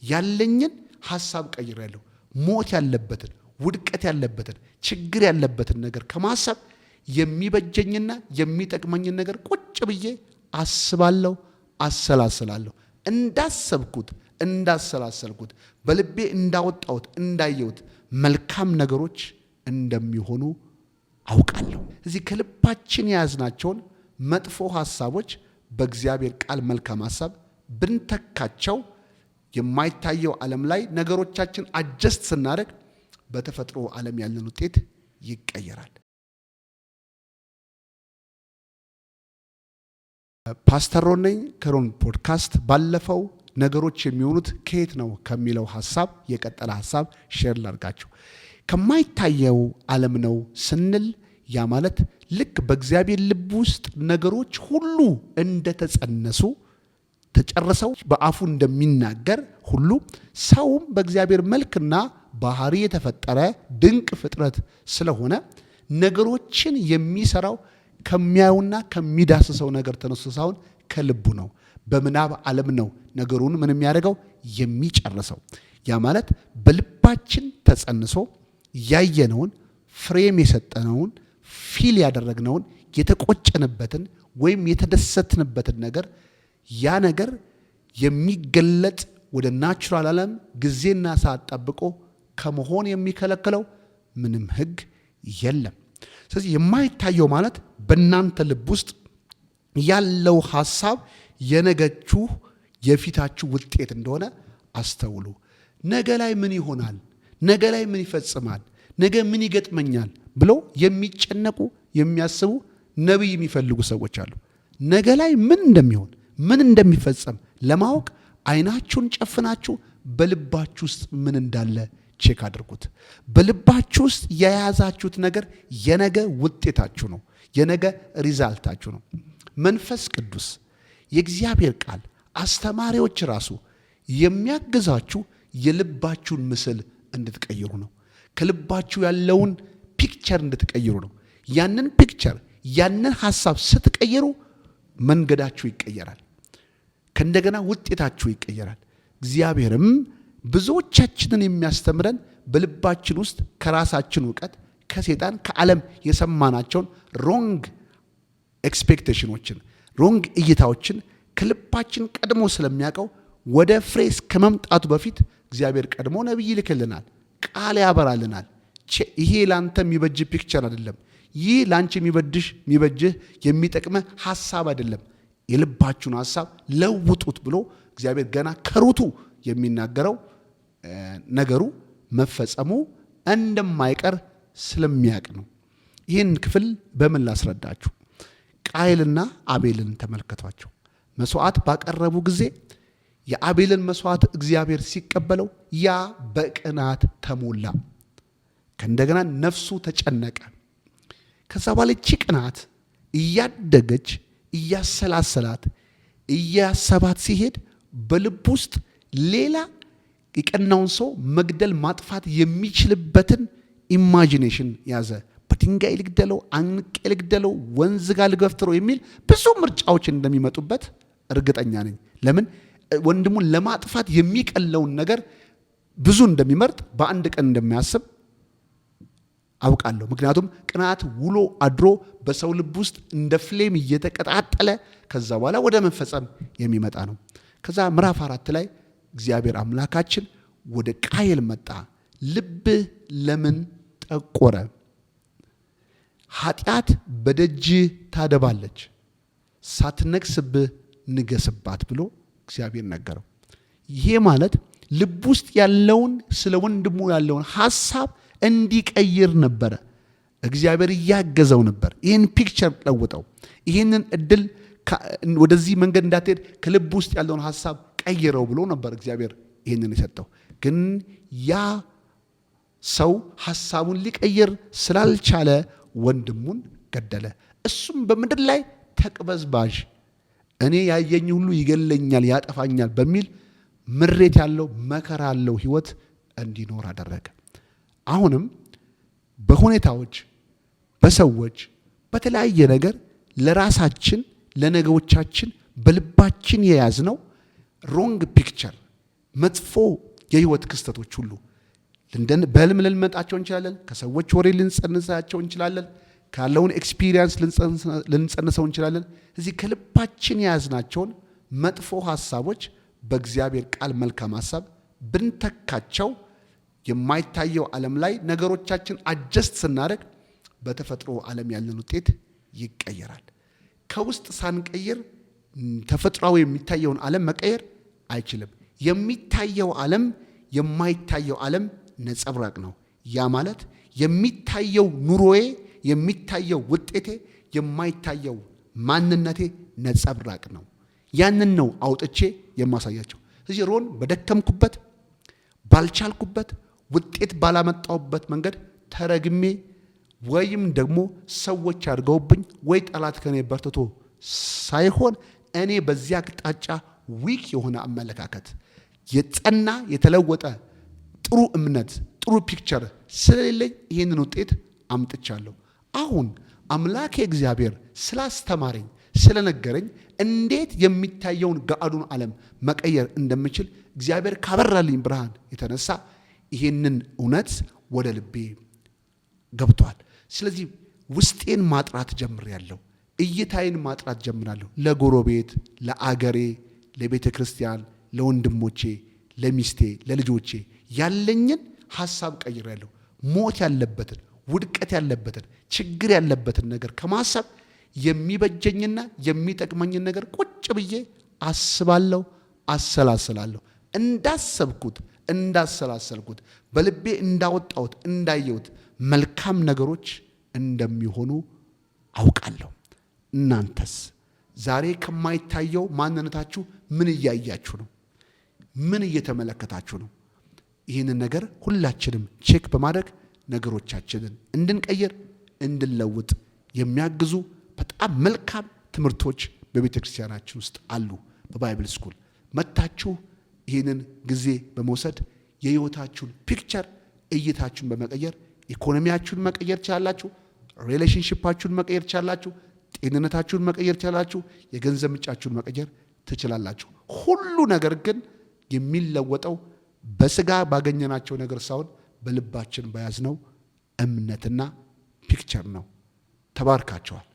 ያለኝን ሐሳብ ቀይሬያለሁ። ሞት ያለበትን ውድቀት ያለበትን ችግር ያለበትን ነገር ከማሰብ የሚበጀኝና የሚጠቅመኝን ነገር ቁጭ ብዬ አስባለሁ፣ አሰላስላለሁ። እንዳሰላሰልኩት በልቤ እንዳወጣሁት እንዳየሁት መልካም ነገሮች እንደሚሆኑ አውቃለሁ። እዚህ ከልባችን የያዝናቸውን መጥፎ ሐሳቦች በእግዚአብሔር ቃል መልካም ሐሳብ ብንተካቸው የማይታየው ዓለም ላይ ነገሮቻችን አጀስት ስናደርግ በተፈጥሮ ዓለም ያለን ውጤት ይቀየራል። ፓስተር ሮን ነኝ ከሮን ፖድካስት። ባለፈው ነገሮች የሚሆኑት ከየት ነው ከሚለው ሐሳብ የቀጠለ ሐሳብ ሼር ላድርጋችሁ። ከማይታየው ዓለም ነው ስንል ያ ማለት ልክ በእግዚአብሔር ልብ ውስጥ ነገሮች ሁሉ እንደተጸነሱ ተጨርሰው በአፉ እንደሚናገር ሁሉ ሰውም በእግዚአብሔር መልክና ባህሪ የተፈጠረ ድንቅ ፍጥረት ስለሆነ ነገሮችን የሚሰራው ከሚያዩና ከሚዳስሰው ነገር ተነስቶ ሳይሆን ከልቡ ነው። በምናብ ዓለም ነው ነገሩን ምን የሚያደርገው የሚጨርሰው። ያ ማለት በልባችን ተጸንሶ ያየነውን ፍሬም የሰጠነውን ፊል ያደረግነውን የተቆጨንበትን ወይም የተደሰትንበትን ነገር ያ ነገር የሚገለጥ ወደ ናቹራል ዓለም ጊዜና ሰዓት ጠብቆ ከመሆን የሚከለክለው ምንም ሕግ የለም። ስለዚህ የማይታየው ማለት በእናንተ ልብ ውስጥ ያለው ሐሳብ የነገችሁ የፊታችሁ ውጤት እንደሆነ አስተውሉ። ነገ ላይ ምን ይሆናል፣ ነገ ላይ ምን ይፈጽማል፣ ነገ ምን ይገጥመኛል ብለው የሚጨነቁ የሚያስቡ ነቢይ የሚፈልጉ ሰዎች አሉ። ነገ ላይ ምን እንደሚሆን ምን እንደሚፈጸም ለማወቅ አይናችሁን ጨፍናችሁ በልባችሁ ውስጥ ምን እንዳለ ቼክ አድርጉት። በልባችሁ ውስጥ የያዛችሁት ነገር የነገ ውጤታችሁ ነው፣ የነገ ሪዛልታችሁ ነው። መንፈስ ቅዱስ፣ የእግዚአብሔር ቃል፣ አስተማሪዎች ራሱ የሚያግዛችሁ የልባችሁን ምስል እንድትቀይሩ ነው። ከልባችሁ ያለውን ፒክቸር እንድትቀይሩ ነው። ያንን ፒክቸር ያንን ሐሳብ ስትቀይሩ መንገዳችሁ ይቀየራል። ከእንደገና ውጤታችሁ ይቀየራል። እግዚአብሔርም ብዙዎቻችንን የሚያስተምረን በልባችን ውስጥ ከራሳችን እውቀት ከሴጣን ከዓለም የሰማናቸውን ሮንግ ኤክስፔክቴሽኖችን ሮንግ እይታዎችን ከልባችን ቀድሞ ስለሚያውቀው ወደ ፍሬ ከመምጣቱ በፊት እግዚአብሔር ቀድሞ ነቢይ ይልክልናል፣ ቃል ያበራልናል። ይሄ ላንተ የሚበጅ ፒክቸር አይደለም፣ ይህ ላንቺ የሚበጅህ የሚጠቅመህ ሐሳብ አይደለም፣ የልባችሁን ሐሳብ ለውጡት ብሎ እግዚአብሔር ገና ከሩቱ የሚናገረው ነገሩ መፈጸሙ እንደማይቀር ስለሚያውቅ ነው። ይህን ክፍል በምን ላስረዳችሁ? ቃየልና አቤልን ተመልከቷቸው። መስዋዕት ባቀረቡ ጊዜ የአቤልን መስዋዕት እግዚአብሔር ሲቀበለው ያ በቅናት ተሞላ። ከእንደገና ነፍሱ ተጨነቀ። ከዛ በኋላ ይህች ቅናት እያደገች እያሰላሰላት እያሰባት ሲሄድ በልብ ውስጥ ሌላ የቀናውን ሰው መግደል ማጥፋት የሚችልበትን ኢማጂኔሽን ያዘ። በድንጋይ ልግደለው፣ አንቄ ልግደለው፣ ወንዝ ጋር ልገፍትረው የሚል ብዙ ምርጫዎች እንደሚመጡበት እርግጠኛ ነኝ። ለምን ወንድሙን ለማጥፋት የሚቀለውን ነገር ብዙ እንደሚመርጥ በአንድ ቀን እንደሚያስብ አውቃለሁ። ምክንያቱም ቅናት ውሎ አድሮ በሰው ልብ ውስጥ እንደ ፍሌም እየተቀጣጠለ ከዛ በኋላ ወደ መፈጸም የሚመጣ ነው። ከዛ ምዕራፍ 4 ላይ እግዚአብሔር አምላካችን ወደ ቃየል መጣ። ልብህ ለምን ጠቆረ? ኃጢአት በደጅ ታደባለች፣ ሳትነግስብህ ንገስባት ብሎ እግዚአብሔር ነገረው። ይሄ ማለት ልብ ውስጥ ያለውን ስለ ወንድሙ ያለውን ሐሳብ እንዲቀይር ነበረ። እግዚአብሔር እያገዘው ነበር። ይህን ፒክቸር ለውጠው፣ ይህንን እድል ወደዚህ መንገድ እንዳትሄድ ከልብ ውስጥ ያለውን ሐሳብ ቀይረው ብሎ ነበር እግዚአብሔር ይህንን የሰጠው። ግን ያ ሰው ሐሳቡን ሊቀይር ስላልቻለ ወንድሙን ገደለ። እሱም በምድር ላይ ተቅበዝባዥ፣ እኔ ያየኝ ሁሉ ይገለኛል፣ ያጠፋኛል በሚል ምሬት ያለው መከራ ያለው ህይወት እንዲኖር አደረገ። አሁንም በሁኔታዎች በሰዎች በተለያየ ነገር ለራሳችን ለነገዎቻችን በልባችን የያዝነው ሮንግ ፒክቸር መጥፎ የህይወት ክስተቶች ሁሉ በህልም ልንመጣቸው እንችላለን። ከሰዎች ወሬ ልንጸንሳቸው እንችላለን። ካለውን ኤክስፒሪየንስ ልንጸንሰው እንችላለን። እዚህ ከልባችን የያዝናቸውን መጥፎ ሐሳቦች በእግዚአብሔር ቃል መልካም ሐሳብ ብንተካቸው የማይታየው ዓለም ላይ ነገሮቻችን አጀስት ስናደርግ በተፈጥሮ ዓለም ያለን ውጤት ይቀየራል። ከውስጥ ሳንቀይር ተፈጥሯዊ የሚታየውን ዓለም መቀየር አይችልም። የሚታየው ዓለም የማይታየው ዓለም ነጸብራቅ ነው። ያ ማለት የሚታየው ኑሮዬ፣ የሚታየው ውጤቴ፣ የማይታየው ማንነቴ ነጸብራቅ ነው። ያንን ነው አውጥቼ የማሳያቸው። ስለዚህ ሮን በደከምኩበት ባልቻልኩበት ውጤት ባላመጣሁበት መንገድ ተረግሜ ወይም ደግሞ ሰዎች አድርገውብኝ ወይ ጠላት ከኔ በርትቶ ሳይሆን እኔ በዚያ አቅጣጫ ዊክ የሆነ አመለካከት የጸና የተለወጠ ጥሩ እምነት ጥሩ ፒክቸር ስለሌለኝ ይህንን ውጤት አምጥቻለሁ። አሁን አምላኬ እግዚአብሔር ስላስተማረኝ ስለነገረኝ እንዴት የሚታየውን ገአዱን ዓለም መቀየር እንደምችል እግዚአብሔር ካበራልኝ ብርሃን የተነሳ ይህንን እውነት ወደ ልቤ ገብቷል። ስለዚህ ውስጤን ማጥራት ጀምሬያለሁ። እይታዬን ማጥራት ጀምራለሁ። ለጎረቤት፣ ለአገሬ፣ ለቤተ ክርስቲያን፣ ለወንድሞቼ፣ ለሚስቴ፣ ለልጆቼ ያለኝን ሐሳብ ቀይሬያለሁ። ሞት ያለበትን፣ ውድቀት ያለበትን፣ ችግር ያለበትን ነገር ከማሰብ የሚበጀኝና የሚጠቅመኝን ነገር ቁጭ ብዬ አስባለሁ፣ አሰላስላለሁ። እንዳሰብኩት እንዳሰላሰልኩት በልቤ እንዳወጣሁት እንዳየሁት መልካም ነገሮች እንደሚሆኑ አውቃለሁ። እናንተስ ዛሬ ከማይታየው ማንነታችሁ ምን እያያችሁ ነው? ምን እየተመለከታችሁ ነው? ይህንን ነገር ሁላችንም ቼክ በማድረግ ነገሮቻችንን እንድንቀይር እንድንለውጥ የሚያግዙ በጣም መልካም ትምህርቶች በቤተ ክርስቲያናችን ውስጥ አሉ። በባይብል ስኩል መታችሁ ይህንን ጊዜ በመውሰድ የህይወታችሁን ፒክቸር እይታችሁን በመቀየር ኢኮኖሚያችሁን መቀየር ቻላችሁ፣ ሪሌሽንሺፓችሁን መቀየር ቻላችሁ፣ ጤንነታችሁን መቀየር ቻላችሁ፣ የገንዘብ ምንጫችሁን መቀየር ትችላላችሁ። ሁሉ ነገር ግን የሚለወጠው በስጋ ባገኘናቸው ነገር ሳይሆን በልባችን በያዝነው እምነትና ፒክቸር ነው። ተባርካችኋል።